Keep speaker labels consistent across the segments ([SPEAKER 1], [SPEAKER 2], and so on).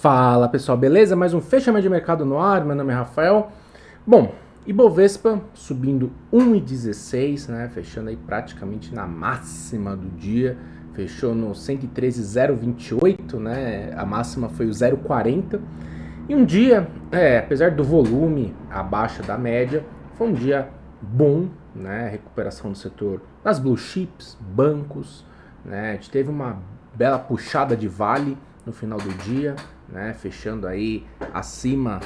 [SPEAKER 1] Fala pessoal, beleza? Mais um fechamento de mercado no ar, meu nome é Rafael. Bom, Ibovespa subindo 1,16, né? Fechando aí praticamente na máxima do dia, fechou no 113,028, né? A máxima foi o 0,40. E um dia, apesar do volume abaixo da média, foi um dia bom, né? Recuperação do setor das blue chips, bancos, né? A gente teve uma bela puxada de Vale no final do dia, né? Fechando aí acima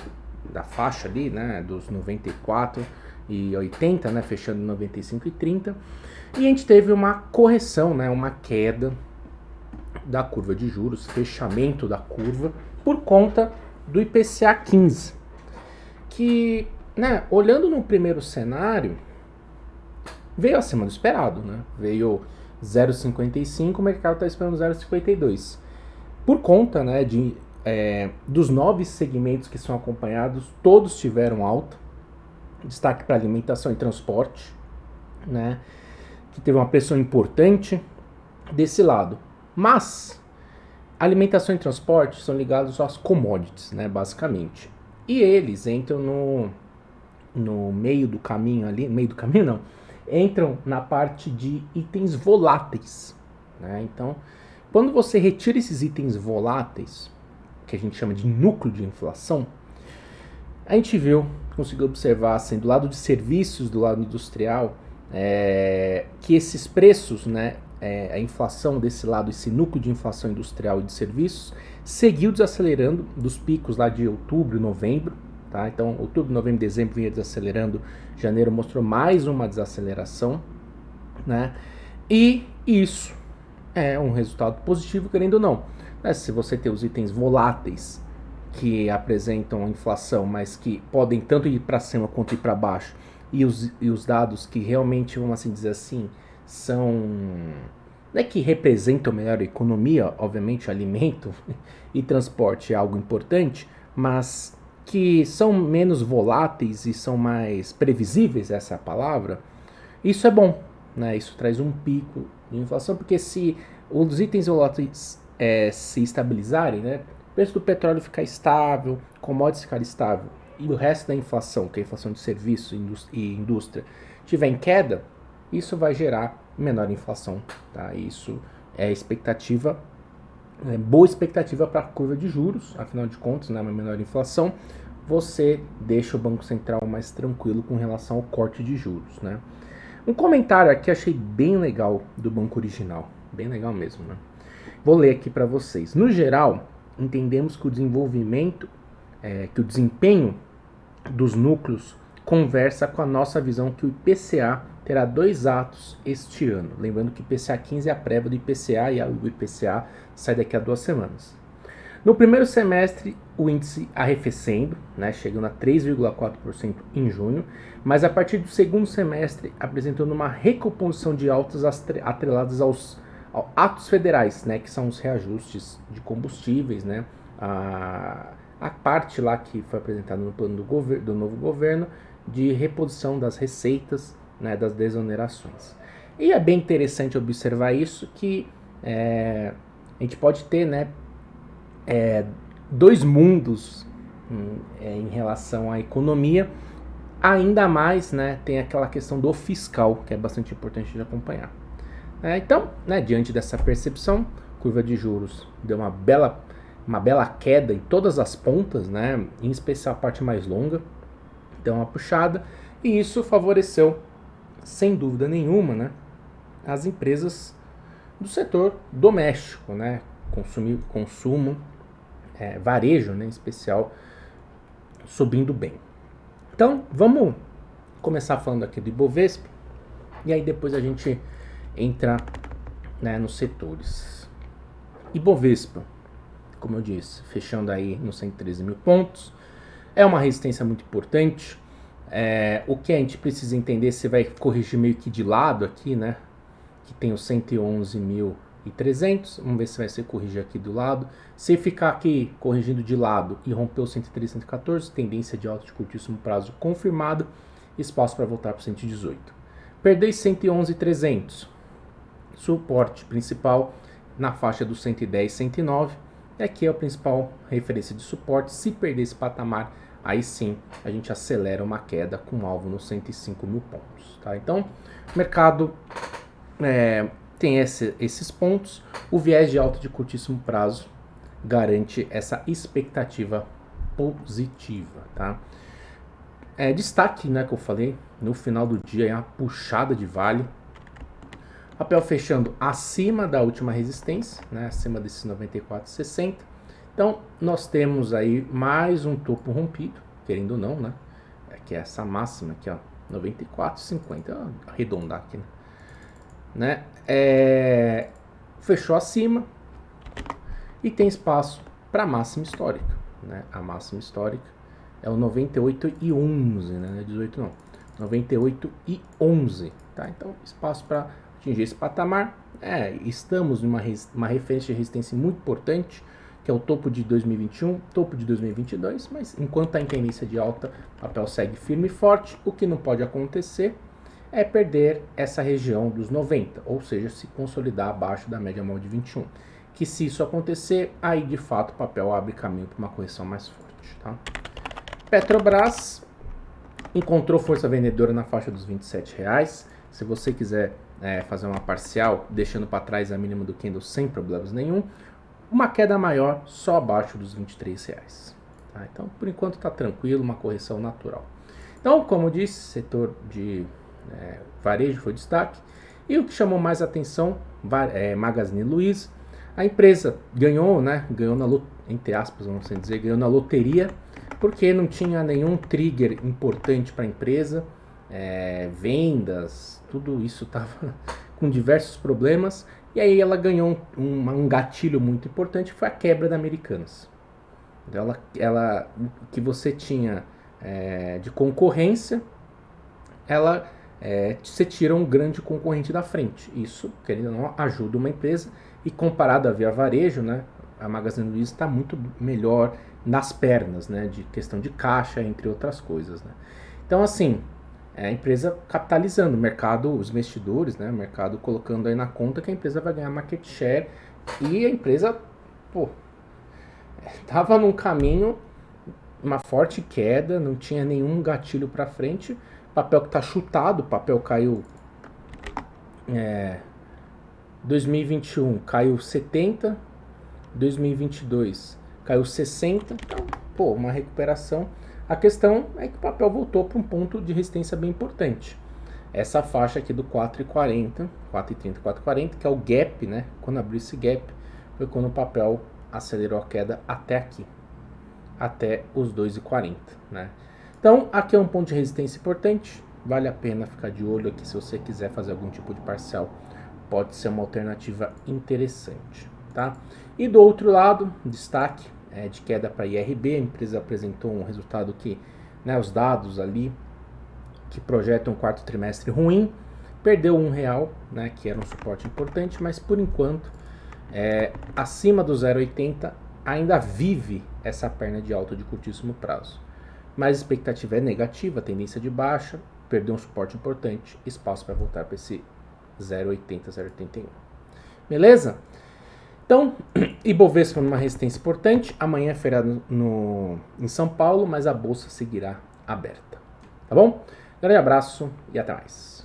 [SPEAKER 1] da faixa ali, né? Dos 94,80, né? Fechando em 95,30. E a gente teve uma correção, né? Uma queda da curva de juros, fechamento da curva, por conta do IPCA 15, que, né, olhando no primeiro cenário, veio acima do esperado, né? Veio 0,55, o mercado está esperando 0,52. Por conta, né, dos 9 segmentos que são acompanhados, todos tiveram alta. Destaque para alimentação e transporte, né, que teve uma pressão importante desse lado. Mas alimentação e transporte são ligados às commodities, né, basicamente. E eles entram no meio do caminho ali, entram na parte de itens voláteis, né? Então, quando você retira esses itens voláteis, que a gente chama de núcleo de inflação, a gente conseguiu observar, assim, do lado de serviços, do lado industrial, que esses preços, né, a inflação desse lado, esse núcleo de inflação industrial e de serviços, seguiu desacelerando dos picos lá de outubro e novembro. Tá? Então, outubro, novembro, dezembro vinha desacelerando, janeiro mostrou mais uma desaceleração, né? E isso é um resultado positivo, querendo ou não. Né? Se você tem os itens voláteis que apresentam inflação, mas que podem tanto ir para cima quanto ir para baixo, e os dados que realmente, vamos assim dizer assim, são, não é que representam melhor a economia, obviamente alimento e transporte é algo importante, mas que são menos voláteis e são mais previsíveis, essa é a palavra, isso é bom, né? Isso traz um pico de inflação, porque se os itens voláteis se estabilizarem, né? O preço do petróleo ficar estável, commodities ficar estável, e o resto da inflação, que é a inflação de serviço e indústria, tiver em queda, isso vai gerar menor inflação, tá? Isso é expectativa, boa expectativa para a curva de juros, afinal de contas, né, uma menor inflação, você deixa o Banco Central mais tranquilo com relação ao corte de juros, né? Um comentário aqui achei bem legal do Banco Original, bem legal mesmo, né? Vou ler aqui para vocês. No geral, entendemos que o desenvolvimento, que o desempenho dos núcleos conversa com a nossa visão que o IPCA terá 2 atos este ano. Lembrando que o IPCA 15 é a prévia do IPCA e o IPCA sai daqui a 2 semanas. No primeiro semestre, o índice arrefecendo, né, chegando a 3,4% em junho, mas a partir do segundo semestre apresentando uma recomposição de altas atreladas aos atos federais, né, que são os reajustes de combustíveis, né, a parte lá que foi apresentada no plano do novo governo de reposição das receitas, né, das desonerações. E é bem interessante observar isso, que a gente pode ter, né, 2 mundos em relação à economia, ainda mais, né, tem aquela questão do fiscal, que é bastante importante de acompanhar. Então, né, diante dessa percepção, curva de juros deu uma bela queda em todas as pontas, né, em especial a parte mais longa, deu uma puxada, e isso favoreceu, sem dúvida nenhuma, né, as empresas do setor doméstico, né, consumo, varejo, né, em especial, subindo bem. Então, vamos começar falando aqui do Ibovespa, e aí depois a gente entra, né, nos setores. Ibovespa, como eu disse, fechando aí nos 113 mil pontos, é uma resistência muito importante. O que a gente precisa entender, você vai corrigir meio que de lado aqui, né, que tem os 111.300, vamos ver se vai ser corrigir aqui do lado. Se ficar aqui corrigindo de lado e romper o 113.114, tendência de alta de curtíssimo prazo confirmado, espaço para voltar para o 118. Perder 111.300, suporte principal na faixa dos 110, 109, E aqui é a principal referência de suporte. Se perder esse patamar, aí sim a gente acelera uma queda com alvo nos 105 mil pontos. Tá? Então, o mercado tem esses pontos. O viés de alta de curtíssimo prazo garante essa expectativa positiva. Tá? Destaque, né, que eu falei, no final do dia é a puxada de vale. Papel fechando acima da última resistência, né, acima desses 94,60. Então, nós temos aí mais um topo rompido, querendo ou não, né? Que é essa máxima aqui, ó, 94,50, arredondar aqui, né? Fechou acima e tem espaço para máxima histórica, né? A máxima histórica é o 98,11, né? Não é 18 não, 98,11, tá? Então, espaço para atingir esse patamar. Estamos numa referência de resistência muito importante, que é o topo de 2021, topo de 2022, mas enquanto está em tendência de alta, o papel segue firme e forte. O que não pode acontecer é perder essa região dos 90, ou seja, se consolidar abaixo da média móvel de 21. Que se isso acontecer, aí de fato o papel abre caminho para uma correção mais forte. Tá? Petrobras encontrou força vendedora na faixa dos R$27. Se você quiser fazer uma parcial, deixando para trás a mínima do candle sem problemas nenhum, uma queda maior só abaixo dos R$23. Tá? Então, por enquanto está tranquilo, uma correção natural. Então, como eu disse, setor de varejo foi destaque. E o que chamou mais atenção, Magazine Luiza. A empresa ganhou, né, entre aspas, vamos dizer, ganhou na loteria, porque não tinha nenhum trigger importante para a empresa, vendas, tudo isso estava com diversos problemas, e aí ela ganhou um gatilho muito importante, que foi a quebra da Americanas. Então o que você tinha de concorrência, você tira um grande concorrente da frente. Isso, querendo ou não, ajuda uma empresa, e comparado a Via Varejo, né, a Magazine Luiza está muito melhor nas pernas, né, de questão de caixa, entre outras coisas. Né. Então, assim, a empresa capitalizando o mercado, os investidores, né, o mercado colocando aí na conta que a empresa vai ganhar market share, e a empresa, estava num caminho, uma forte queda, não tinha nenhum gatilho para frente, papel que está chutado, o papel caiu 2021 caiu 70, 2022 caiu 60, então, uma recuperação. A questão é que o papel voltou para um ponto de resistência bem importante. Essa faixa aqui do 4,40, 4,30, 4,40, que é o gap, né? Quando abriu esse gap, foi quando o papel acelerou a queda até aqui, até os 2,40, né? Então, aqui é um ponto de resistência importante, vale a pena ficar de olho aqui se você quiser fazer algum tipo de parcial. Pode ser uma alternativa interessante, tá? E do outro lado, destaque de queda para a IRB, a empresa apresentou um resultado que, né, os dados ali que projetam um quarto trimestre ruim, perdeu R$1, né, que era um suporte importante, mas por enquanto, acima do 0,80, ainda vive essa perna de alta de curtíssimo prazo. Mas a expectativa é negativa, tendência de baixa, perdeu um suporte importante, espaço para voltar para esse 0,80, 0,81. Beleza? Então, Ibovespa numa resistência importante. Amanhã é feriado em São Paulo, mas a bolsa seguirá aberta. Tá bom? Grande abraço e até mais.